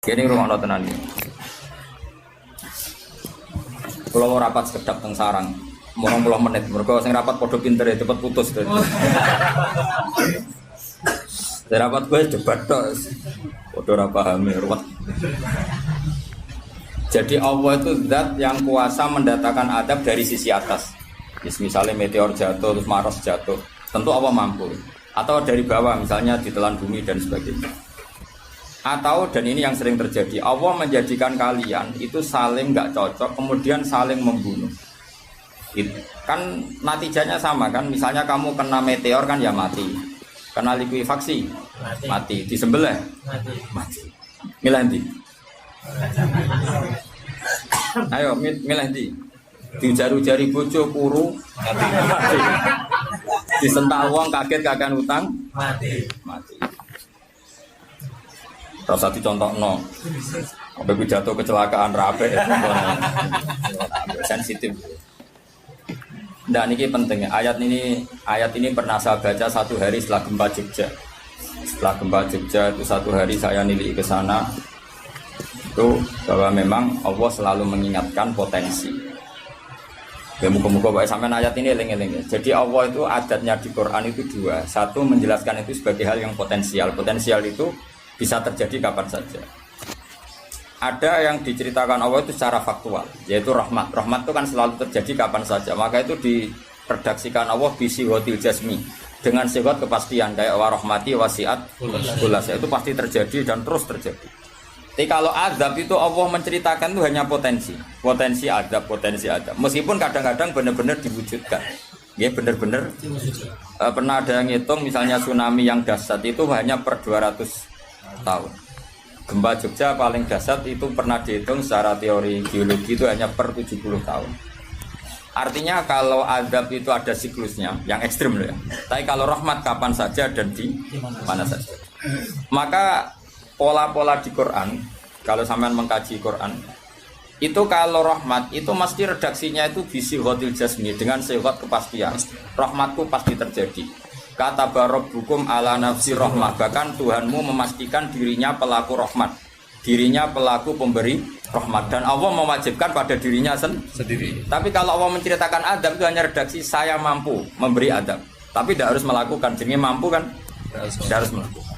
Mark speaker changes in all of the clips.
Speaker 1: Gini rumah tenan iki. Kalau mau rapat sekedap teng sarang, 80 menit. Mergo sing rapat padha pinter ya cepet putus. Sing rapat gue debat tok. Padha ora paham ruwet. Jadi Allah itu zat yang kuasa mendatangkan adab dari sisi atas. Misalnya meteor jatuh terus Mars jatuh, tentu Allah mampu. Atau dari bawah misalnya ditelan bumi dan sebagainya. Atau dan ini yang sering terjadi, Allah menjadikan kalian itu saling nggak cocok, kemudian saling membunuh. Itu kan natijanya sama kan, misalnya kamu kena meteor kan ya mati, kena likuifaksi mati, disembelih mati. Milih ndi? Ayo milih ndi? Diujar-ujari bojo kuru mati. Disentak wong kaget kakek utang mati. Rasa dicontohno. Sampai jatuh kecelakaan rape sensitif. Nah ini penting. Ayat ini pernah saya baca satu hari setelah gempa Jogja. Setelah gempa Jogja itu satu hari saya nilai ke sana. Itu bahwa memang Allah selalu mengingatkan potensi. Ya muka-muka Pak sampean ayat ini eling-eling. Jadi Allah itu adatnya di Quran itu dua. Satu menjelaskan itu sebagai hal yang potensial. Potensial itu bisa terjadi kapan saja. Ada yang diceritakan Allah itu secara faktual, yaitu rahmat. Rahmat itu kan selalu terjadi kapan saja. Maka itu diredaksikan Allah bisihotil jasmi dengan sifat kepastian kayak warahmati wasiat kulas. Itu pasti terjadi dan terus terjadi. Tapi kalau azab itu Allah menceritakan itu hanya potensi azab. Meskipun kadang-kadang benar-benar diwujudkan. Ya benar-benar pernah ada yang ngitung misalnya tsunami yang dahsyat itu hanya per 200 tahun. Gempa Jogja paling dahsyat itu pernah dihitung secara teori geologi itu hanya per 70 tahun. Artinya kalau azab itu ada siklusnya yang ekstrim loh ya. Tapi kalau rahmat kapan saja dan di mana saja. Maka pola-pola di Quran, kalau sampean mengkaji Quran, itu kalau rahmat itu mesti redaksinya itu bisihotil jasmi dengan sifat kepastian. Rahmatku pasti terjadi. Kata barabbukum ala nafsi rahmah, bahkan Tuhanmu memastikan dirinya pelaku rahmat, dirinya pelaku pemberi rahmat, dan Allah mewajibkan pada dirinya sendiri. Tapi kalau Allah menceritakan adab itu hanya redaksi saya mampu memberi adab, tapi tidak harus melakukan. Jenenge mampu kan tidak harus melakukan,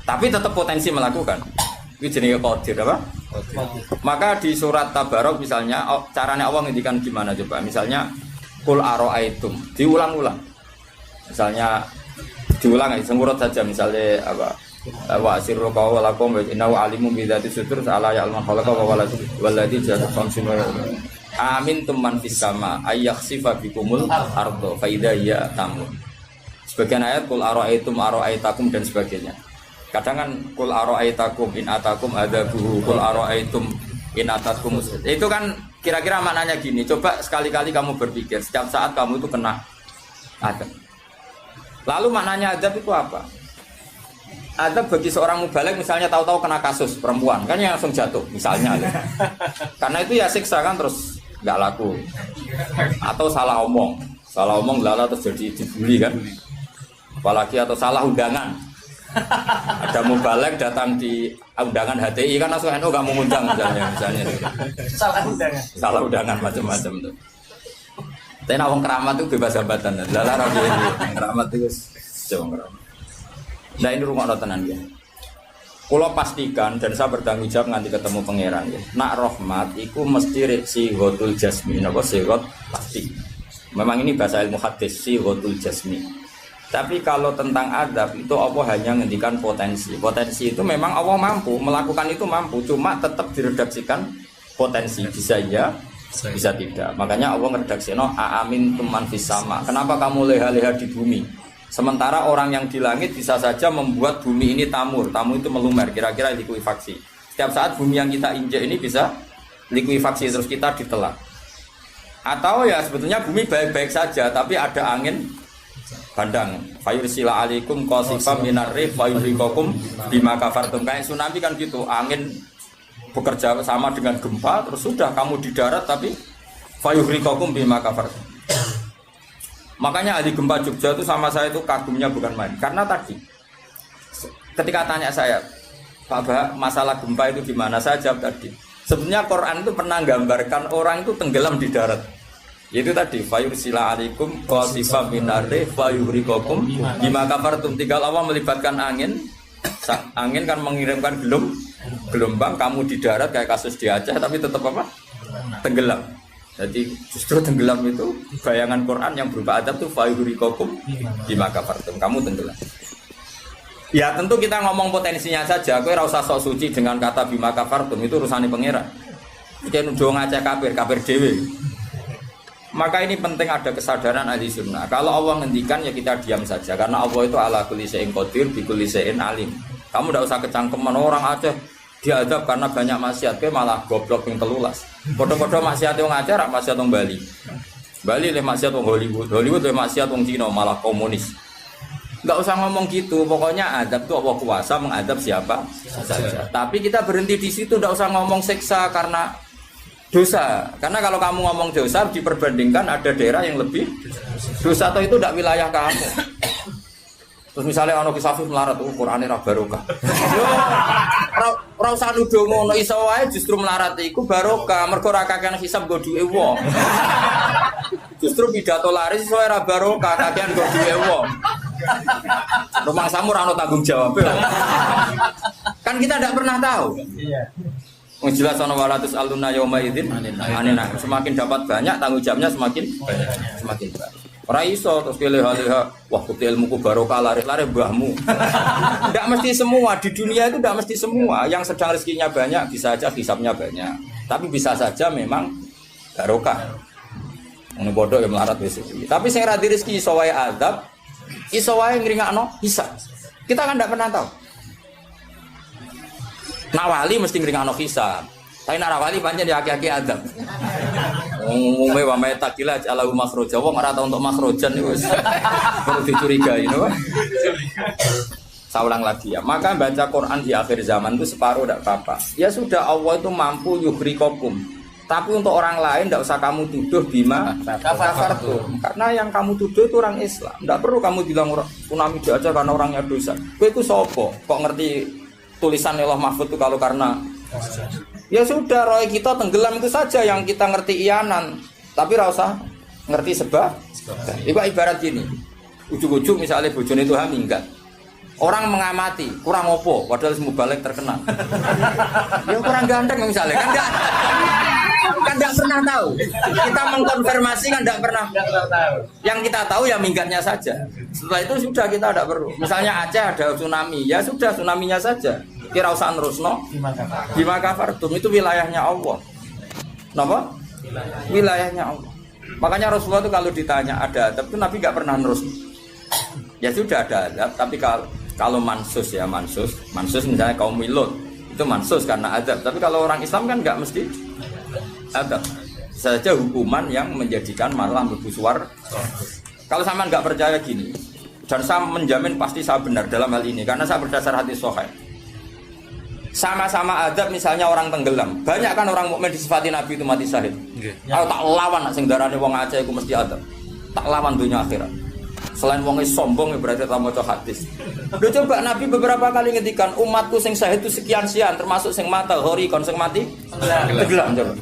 Speaker 1: tapi tetap potensi melakukan. Itu jenenge qadir apa? Maka di surat Tabarok misalnya caranya Allah ngendikan gimana coba? Misalnya qul ara'aitum, diulang-ulang. Misalnya diulang semurut saja misalnya apa wa sirru qawlakum wa innahu alimun bi dzati sudur ala ya'lamu khalaqa wa walladzi ja'ala samsun amin man fis sama ayakhsifa bikumul ardo fa idza hiya tamun. Sebagian ayat qul ara'aitakum dan sebagainya. Kadang kan qul ara'aitakum in atakum adzabuhu qul ara'aitum in atakum. Itu kan kira-kira maknanya gini, coba sekali-kali kamu berpikir setiap saat kamu itu kena adab. Lalu maknanya adab itu apa? Adab bagi seorang mubaligh misalnya tahu-tahu kena kasus perempuan kan yang langsung jatuh misalnya. Karena itu ya siksa kan terus nggak laku. Atau salah omong lala terus jadi dibully kan. Apalagi atau salah undangan. Ada mubaligh datang di undangan HTI kan langsung NU nggak mau undang misalnya. Salah undangan macam-macam tuh. Tapi nawang keramat itu bebas hambatan. Lala rabi ini keramat itu jauh keramat. Nah ini rumah tenan ya. Kalau pastikan dan saya bertanggung jawab nanti ketemu pangeran ya. Nak rahmat itu mesti sihotul jasmi. Napa sihot pasti. Memang ini bahasa ilmu hadis sihotul jasmi. Tapi kalau tentang adab itu Allah hanya ngendikan potensi. Potensi itu memang Allah mampu melakukan itu mampu. Cuma tetap diredaksikan potensi bisa ya. Bisa tidak. Makanya Allah ngeredaksino aamin tuman fis sama. Kenapa kamu leha-leha di bumi? Sementara orang yang di langit bisa saja membuat bumi ini tamur. Tamur itu melumer, kira-kira likuifaksi. Setiap saat bumi yang kita injak ini bisa likuifaksi terus kita ditelan. Atau ya sebetulnya bumi baik-baik saja tapi ada angin bandang. Fayursila alaikum qasifam minar rih fayurikakum bima kafartum. Kayak tsunami kan gitu, angin bekerja sama dengan gempa, terus sudah kamu di darat tapi fayuhrikakum bima kafartum. Makanya ahli gempa Jogja itu sama saya itu kagumnya bukan main. Karena tadi ketika tanya saya, Pak, masalah gempa itu di mana? Saya jawab tadi. Sebenarnya Quran itu pernah gambarkan orang itu tenggelam di darat. Yaitu tadi fayursila alaikum qasifam minarri fayuhrikokum bima kafartum. Tinggal Allah melibatkan angin. Angin kan mengirimkan gelombang, kamu di darat kayak kasus di Aceh tapi tetap apa? Tenggelam. Jadi justru tenggelam itu bayangan Quran yang berupa adab itu fayuhrikokum bima kafartum. Kamu tenggelam. Ya tentu kita ngomong potensinya saja. Kowe ora usah sok suci dengan kata bima kafartum, itu urusane pangeran. Iki nuduh ngacak kafir dhewe. Maka ini penting ada kesadaran ahli sunnah. Kalau Allah ngendikan ya kita diam saja karena Allah itu ala kulli syai'in qadir bi kulli syai'in alim. Kamu tidak usah kecangkeman orang Aceh diadab karena banyak maksiat, kowe malah goblok ping 13. Padha-padha maksiat wong Aceh rak maksiat wong Bali. Bali le maksiat wong Hollywood, Hollywood le maksiat wong Cina malah komunis. Enggak usah ngomong gitu, pokoknya adab itu Allah kuasa mengadab siapa saja. Tapi kita berhenti di situ, enggak usah ngomong siksa karena dosa. Karena kalau kamu ngomong dosa diperbandingkan ada daerah yang lebih dosa atau itu tidak wilayah kamu. Terus misalnya ono kisafif melarat, Qur'ane ra barokah. Yo ora usah nuduh ngono, iso wae justru melarat iku barokah, mergo ra kakean hisab nggo duwe wong. Justru pidato laris iso ora barokah, kakean nggo duwe wong. Rumah samu ora ono tanggung jawab. Kan kita tidak pernah tahu. Iya. Wong jelas ana walatus aluna yauma idzin anina. Semakin dapat banyak tanggung jawabnya semakin banyak. Ora iso terus pilih-pilih wah bukti ilmuku barokah lari-lari mbahmu. Tidak mesti semua di dunia itu tidak mesti semua. Yang sedang rezekinya banyak bisa saja hisabnya banyak. Tapi bisa saja memang barokah. Ngono bodoh ya melarat wis. Tapi sing ra di rezeki iso wae azab, iso wae ngringakno hisab. Kita kan tidak pernah tahu. Nak wali mesti ngringakno hisab. Tapi nak wali pancen ya aki-aki azab. Umume wa may takila ala makhraja wong ora tau untuk makhrajan niku wis perlu dicurigai no. Saya ulang lagi ya. Maka baca Quran di akhir zaman itu separuh tidak apa-apa. Ya sudah Allah itu mampu yuhrikokum. Tapi untuk orang lain tidak usah kamu tuduh bima kafartum. Karena yang kamu tuduh itu orang Islam. Tidak perlu kamu bilang tsunami aja karena orangnya dosa. Kowe iku sapa? Kok ngerti tulisan Allah Mahfud itu kalau karena ya sudah, roy kita tenggelam itu saja yang kita ngerti iyanan. Tapi rasa ngerti sebab. Itu ibarat gini. Ujung-ujung misalnya bojone itu minggat. Orang mengamati, kurang opo, padahal semua balik terkenal. Ya kurang ganteng misalnya, kan enggak pernah tahu. Kita mengkonfirmasi kan enggak pernah tahu. Yang kita tahu ya minggatnya saja. Setelah itu sudah kita tidak perlu. Misalnya Aceh ada tsunami, ya sudah tsunaminya saja. Kira usah nerusno bima kafartum itu wilayahnya Allah. Napa? Wilayahnya Allah. Makanya Rasulullah itu kalau ditanya ada adab itu Nabi nggak pernah nerus. Ya sudah ada adab, tapi kalau mansus ya mansus misalnya kaum Milut itu mansus karena adab. Tapi kalau orang Islam kan nggak mesti adab. Saja hukuman yang menjadikan malah berbusuar. Kalau sama nggak percaya gini, dan saya menjamin pasti saya benar dalam hal ini karena saya berdasar hadis sahih. Sama-sama adab misalnya orang tenggelam. Banyak kan orang mukmin disifati Nabi itu mati syahid. Kalau tak lawan nak sing darane wong Aceh iku mesti adab. Tak lawan dunia akhirat. Selain wong sombong berarti tak maca hadis. Lho coba Nabi beberapa kali ngendikan umatku sing syahid itu sekian-sekian termasuk sing mata hori kon sing mati tenggelam coba.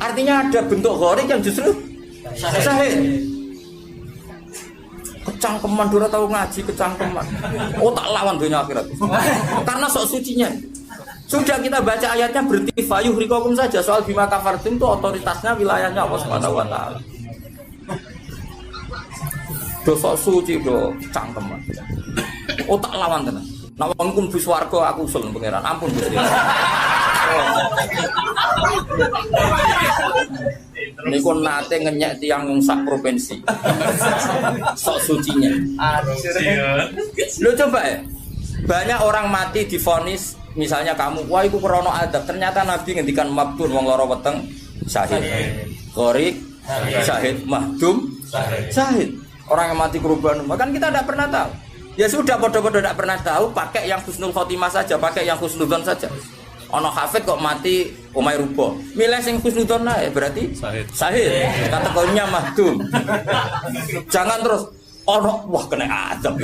Speaker 1: Artinya ada bentuk hori yang justru syahid. Kecangkeman dora tahu ngaji kecangkeman. Oh tak lawan dunia akhirat. Karena sok sucinya. Sudah kita baca ayatnya berhenti fayuhrikokum saja. Soal bima kafartum itu otoritasnya wilayahnya Allah Subhanahu wa taala. Dosa suci do cangkeman. Oh tak lawan tenan. Nek wong kudu swarga aku usul pangeran. Ampun Gusti. Niku nate ngenyek tiyang wong sak provinsi. Sok sucinya. Lu coba ya. Banyak orang mati divonis misalnya kamu, wah iku krana adab. Ternyata Nabi ngendikan mabdun wong lara weteng syahid. Gharik syahid, mahdum syahid. Orang yang mati korban, kan kita tidak pernah tahu. Ya sudah, bodoh-bodoh tidak pernah tahu, pakai yang husnul khotimah saja, pakai yang husnudzon saja. Ono hafid kok mati umay rubo. Milih sing husnudzon ya berarti syahid. Kategorinya mahdum. Jangan terus ono wah kena adab.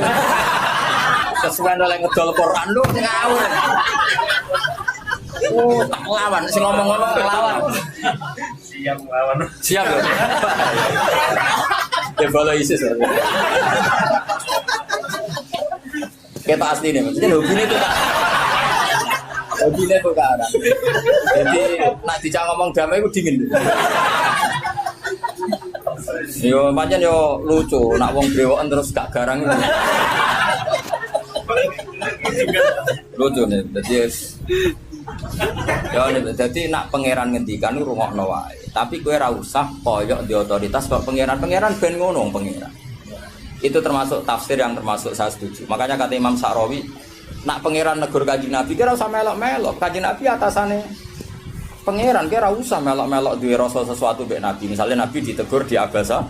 Speaker 1: Sesuai oleh ngedol Quran lu ngawur. Oh, tak lawan, sing ngomong ngono lawan.
Speaker 2: Siap lawan.
Speaker 1: Siap ya. Ya follow ISIS. Kita asli nih, maksudnya hobinya itu tak. Hobinya itu ke arah. Jadi nak dijak ngomong damai itu dingin. Yo pancen yo lucu, nak wong brewoken terus gak garang. Lucu nih, jadi nak pangeran ngendikan rungokno wae. Tapi kowe ora usah koyok di otoritas kok pangeran ben ngono pangeran. Itu termasuk tafsir yang termasuk saya setuju. Makanya kata Imam Sa'rawi, nak pangeran negur Kanjeng Nabi kira usah melok-melok. Kanjeng Nabi atasane pangeran kira usah melok-melok duwe rasa sesuatu mbek Nabi. Misalnya Nabi ditegur di Abasa,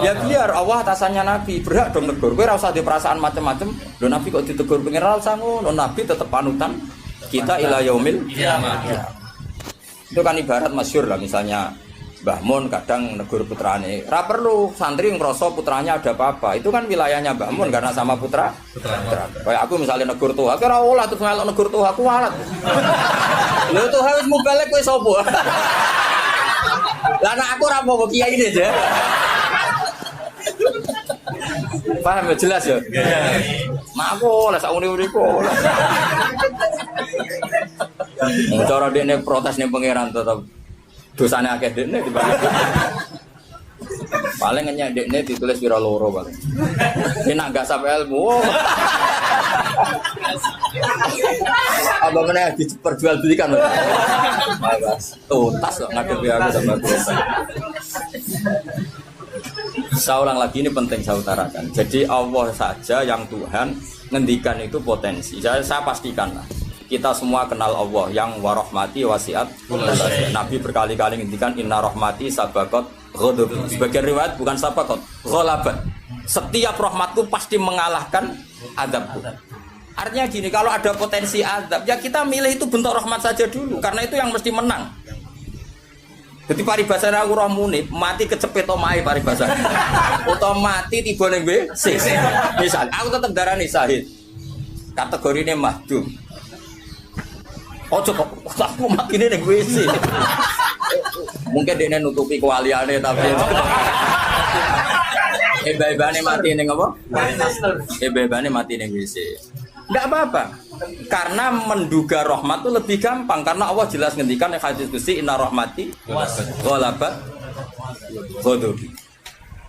Speaker 1: ya biar Allah atasannya Nabi, berhak dong negur. Kowe ora usah di perasaan macam-macam. Lho Nabi kok ditegur pangeran usah ngono. Nabi tetep panutan kita ila yaumil kiamah. Itu kan ibarat masyhur lah misalnya Mbah Mun kadang negur putrane. Ora perlu santri ngrasa putranya ada apa-apa. Itu kan wilayahnya Mbah Mun karena sama putra. Kayak aku misalnya negur Tuhan, ora olah terus melok negur Tuhan aku walat. Lho Tuhan wis mubalek kowe sapa? Lah nek aku ora mau kiai ini aja. Paham jelas ya? Mak aku oleh sak uri-uriku. Cara dekne protes ning pangeran tetep dosane akeh dekne dibanding. Paling ngenyek dekne ditulis pira loro paling. Nek nak gak sampe ilmu. Apa meneh diperjualbelikan. Mas, tuntas kok ngadepi aku sama dosa. Saya ulang lagi ini penting saya utarakan. Jadi Allah saja yang Tuhan ngendikan itu potensi. Saya pastikan lah. Kita semua kenal Allah yang warahmati wasiat. Nabi berkali-kali ngendikan inna rahmati sabaqat ghadab. Sebagian riwayat bukan sabaqat, ghalabat. Setiap rahmatku pasti mengalahkan azabku. Artinya gini, kalau ada potensi azab, ya kita milih itu bentuk rahmat saja dulu karena itu yang mesti menang. Jadi paribasane aku roh munib, mati kecepet omahe paribasane. Utawa mati tiba ning WC. Misal aku tetep darani syahid. Kategorine mahdum. Ojo kok aku makine ning WC. Mungkin dene nutupi kewaliane tapi hebane mati ning apa? Hebane mati ning WC. Enggak apa-apa. Karena menduga rahmat itu lebih gampang karena Allah jelas ngendikan yang hadis qudsi inna rahmati ghalabat ghadabi.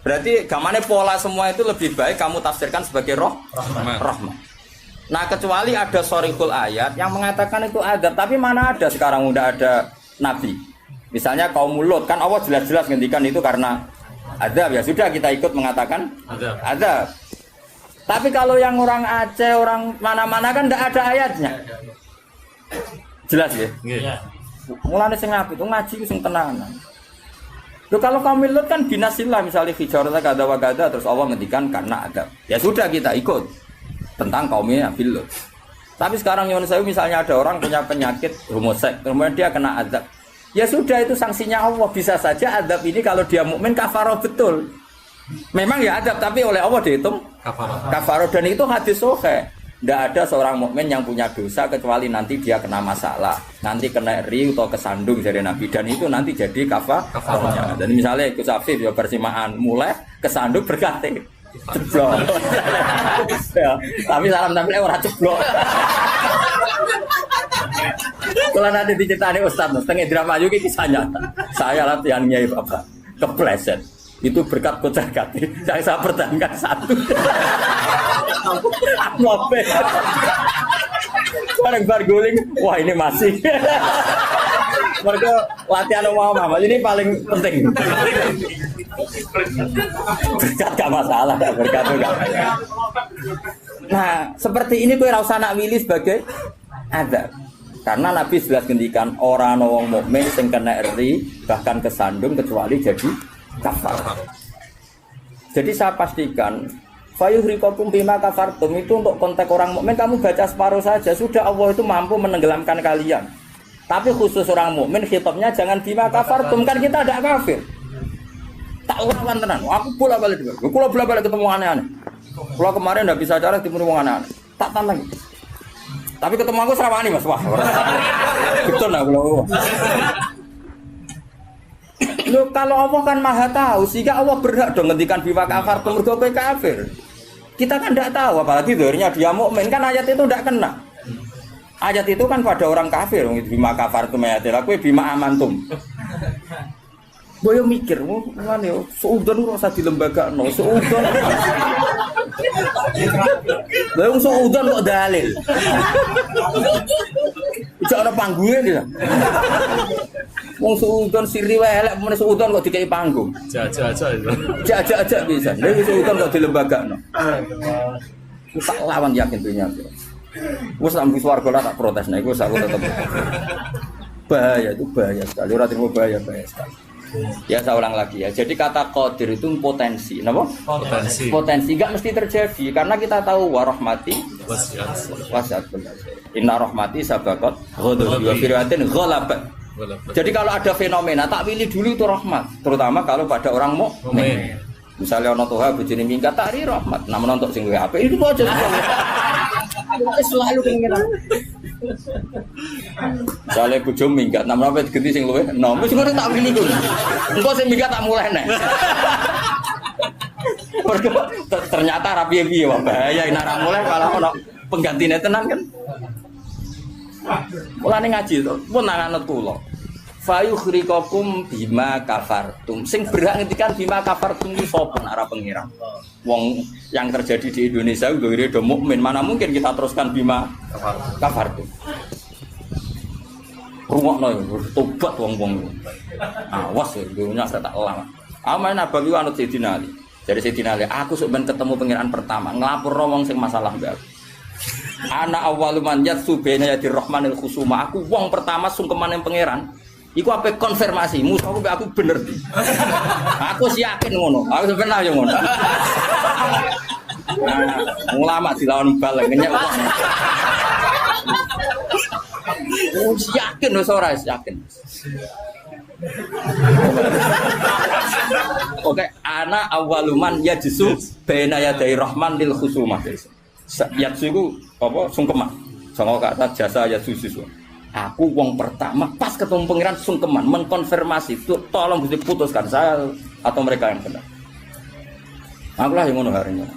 Speaker 1: Berarti gamane pola semua itu lebih baik kamu tafsirkan sebagai rahmat. Nah, kecuali ada sorikul ayat yang mengatakan itu adab, tapi mana ada sekarang udah ada nabi. Misalnya kaum Lut kan Allah jelas-jelas ngendikan itu karena adab, ya sudah kita ikut mengatakan adab. Tapi kalau yang orang Aceh, orang mana-mana kan tidak ada ayatnya. Jelas ya? Iya. Mulane sing apik itu ngaji sing tenanan. Loh kalau kaum Lut kan binasillah misalnya hijarata kada wa kada terus Allah ngendikan karena adab. Ya sudah kita ikut tentang kaumnya Nabi Lut. Tapi sekarang yang saya misalnya ada orang punya penyakit homoseks, kemudian dia kena adab. Ya sudah itu sanksinya Allah, bisa saja adab ini kalau dia mukmin kafarah betul. Memang ya adab tapi oleh Allah dihitung kafarah dan itu hadis sahih. Tidak ada seorang mukmin yang punya dosa kecuali nanti dia kena masalah, nanti kena riu atau kesandung dari Nabi dan itu nanti jadi kafarahnya. Dan misalnya Gus Afif ya persimaan mulai kesandung berganti ceblok. Ya, tapi salam tampilnya orang ceblok. Kalau nanti diceritani Ustaz, setengah drama juga kisahnya. Saya latihan Nyai Bapak kepleset. Itu berkat kocar kati yang saya pertahankan satu. Aku apa? Bareng guling, wah ini masih. Mereka latihan Mama, ini paling penting. Berkat gak masalah, berkat enggak. Nah, seperti ini kowe ora usah nak milih sebagai adab. Karena Nabi jelas ngendikan orang wong mukmin sing kena eri bahkan kesandung kecuali jadi kafar. Jadi saya pastikan fayuhriqakum bima kafartum itu untuk konteks orang mukmin kamu baca separuh saja sudah Allah itu mampu menenggelamkan kalian. Tapi khusus orang mukmin khitabnya jangan bima kafartum kan kita ada kafir. Tak lawan tenan. Aku bola-balik juga. Kula bola-balik ketemu aneh-aneh. Kula kemarin enggak bisa cara ketemu wong aneh-aneh. Tak tantang. Tapi ketemu aku serawani Mas. Wah. Betul lah kalau Loh, kalau Allah kan maha tahu, sehingga Allah berhak dong ngendikan bima kafar mergo kowe kafir. Kita kan tidak tahu, apalagi dohirnya dia mukmin kan ayat itu tidak kena. Ayat itu kan pada orang kafir, bima kafar tu mayatilah, kowe bima amantum. Boyo mikir, ngene seudon kok usah dilembagakno, seudon. Lah wong seudon kok dalil. Ijak ana panggunge dia. Wong seudon siri wae elek men seudon kok dikei panggung.
Speaker 3: Jajak itu.
Speaker 1: Jajak bisa. Lha seudon kok dilembagakno. Ku tak lawan yakin dunia. Wes sampe swarga lah tak protes nek wis aku tetep. Bahaya itu bahaya sekali. Ora terima bahaya sekali. Ya saya ulang lagi ya. Jadi kata qadir itu potensi, napa?
Speaker 3: Potensi.
Speaker 1: Potensi enggak mesti terjadi karena kita tahu warahmati wasiat. Inna rahmati sabaqat ghadabi wa firwatin ghalabat. Jadi kalau ada fenomena tak pilih dulu itu rahmat, terutama kalau pada orang mukmin. Misalnya ana toha bojone minggat tari rahmat, namun untuk sing luwih apik itu aja. Selalu pengen. Soale bojo minggat, namun apa digenti sing luwih enom. Wis ngono tak pilih kuwi. Engko sing minggat tak mulai nek. Ternyata ra piye-piye wae bahaya nek ra mulai kalau ana penggantine tenan kan. Mulane ngaji to, pun nang anut kula. Fayukhrikakum bima kafartum. Sing berhak ngendikan bima kafartum iki sapa nek ora pengiran. Wong yang terjadi di Indonesia udah do mukmin, mana mungkin kita teruskan bima kafartum. Rungokno yo tobat wong-wong. Awas yo dunya tak lama. Amain Nabawi anut Sayyidina Ali. Dari Sayyidina Ali, aku sok ben ketemu pengiran pertama, nglapurno wong sing masalah mbak. Ana awwaluman yatsu baina yadir rahmanil khusuma. Aku wong pertama sungkeman yang pangeran. Iku apa konfirmasi, musuhku aku bener di. Aku sih yakin ngono. Aku sebenarnya ngono. Nah, ulama dilawan bal ngenyek wong. Yakin wis ora yakin. Oke, ana awaluman yajsu baina yadir rahmanil khusuma. Yatsu itu apa sungkeman. Sama kata jasa yatsu susu. Aku wong pertama pas ketemu pangeran sungkeman mengkonfirmasi itu tolong Gusti putuskan saya atau mereka yang benar. Aku lah yang ngono harinya.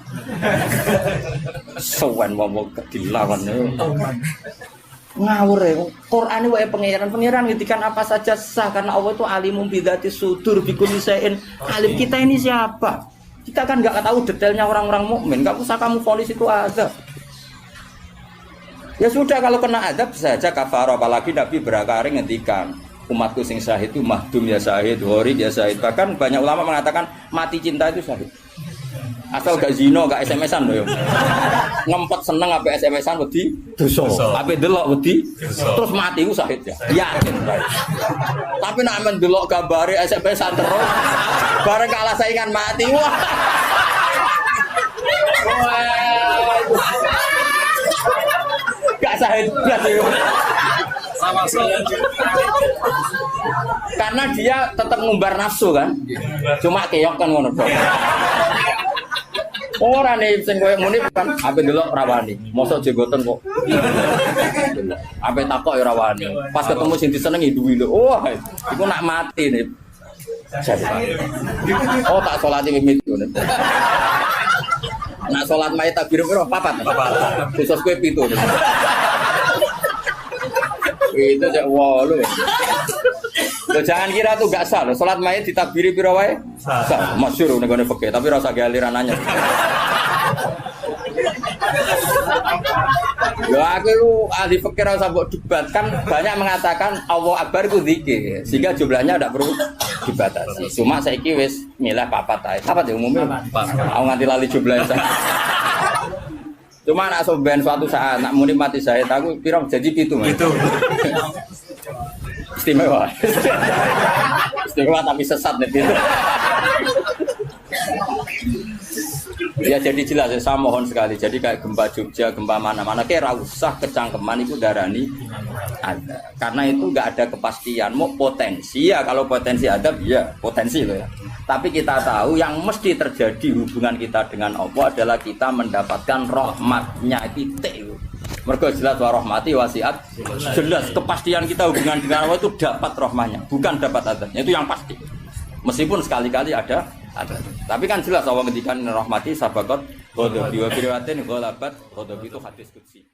Speaker 1: Sowan wong dilawan ngawur ya. Quran wae pangeran ngitikan apa saja sah karena Allah itu alimum bidzati sudur bikulli syai'in. Alim kita ini siapa? Kita kan nggak tahu detailnya orang-orang mukmin. Nggak usah kamu vonis itu azab. Ya sudah kalau kena azab saja kafar. Apalagi Nabi berakari ngendikan umatku sing syahid itu mahdum ya syahid, horid ya syahid. Bahkan banyak ulama mengatakan mati cinta itu syahid. Asal gak zino, gak SMS-an loh. Ngempet seneng apa SMS-an wedi dosa. Apa delok wedi terus mati ku syahid ya. Yakin. Tapi nek men delok gambare SMS-an terus bareng kalah saingan mati. Wah. Gak syahid blas ya.
Speaker 3: Sama sekali.
Speaker 1: Karena dia tetap ngumbar nafsu kan. Cuma keok kan ngono tok. Ora nih sing koyo ngene kan ape delok rawani. Mosok jenggoten kok. Ape takok ya rawani. Pas ketemu sing disenengi duwi lho. Wah, iku nak mati nih. Oh tak salati mimit ngono. Nak salat mayit takbir piro? Papat. Khusus kowe 7. Itu jak walu. Loh, jangan kira tuh gak sah loh. Salat mayit ditakbiri piro wae? Sah. Masyhur nek ngene fikih, tapi rasa ge aliran anyar. Loh aku ahli fikih rasa mbok debat kan banyak mengatakan Allah Akbar itu zikir. Sehingga jumlahnya tidak perlu dibatasi. Cuma saiki wis milah papat ae. Papat ya umumnya. Aku nganti lali jumlahnya. Cuma nak soben suatu saat nak muni mati saya aku pirang jadi gitu. Istimewa. Istimewa tapi sesat nih itu. Ya jadi jelas ya, saya mohon sekali. Jadi kayak gempa Jogja, gempa mana-mana kayak usah kecangkeman itu darani ada. Karena itu nggak ada kepastian. Mau potensi ya, kalau potensi ada ya potensi loh ya. Tapi kita tahu yang mesti terjadi hubungan kita dengan Allah adalah kita mendapatkan rahmatnya titik. Mergo jelas wa rahmati wasiat. Jelas kepastian kita hubungan dengan Allah itu dapat rahmanya, bukan dapat adabnya. Itu yang pasti. Meskipun sekali-kali ada. Tapi kan jelas Allah ngendikan rahmati sabaqat ghadabi wa bi riwayatin ghalabat ghadabi itu hadis qudsi.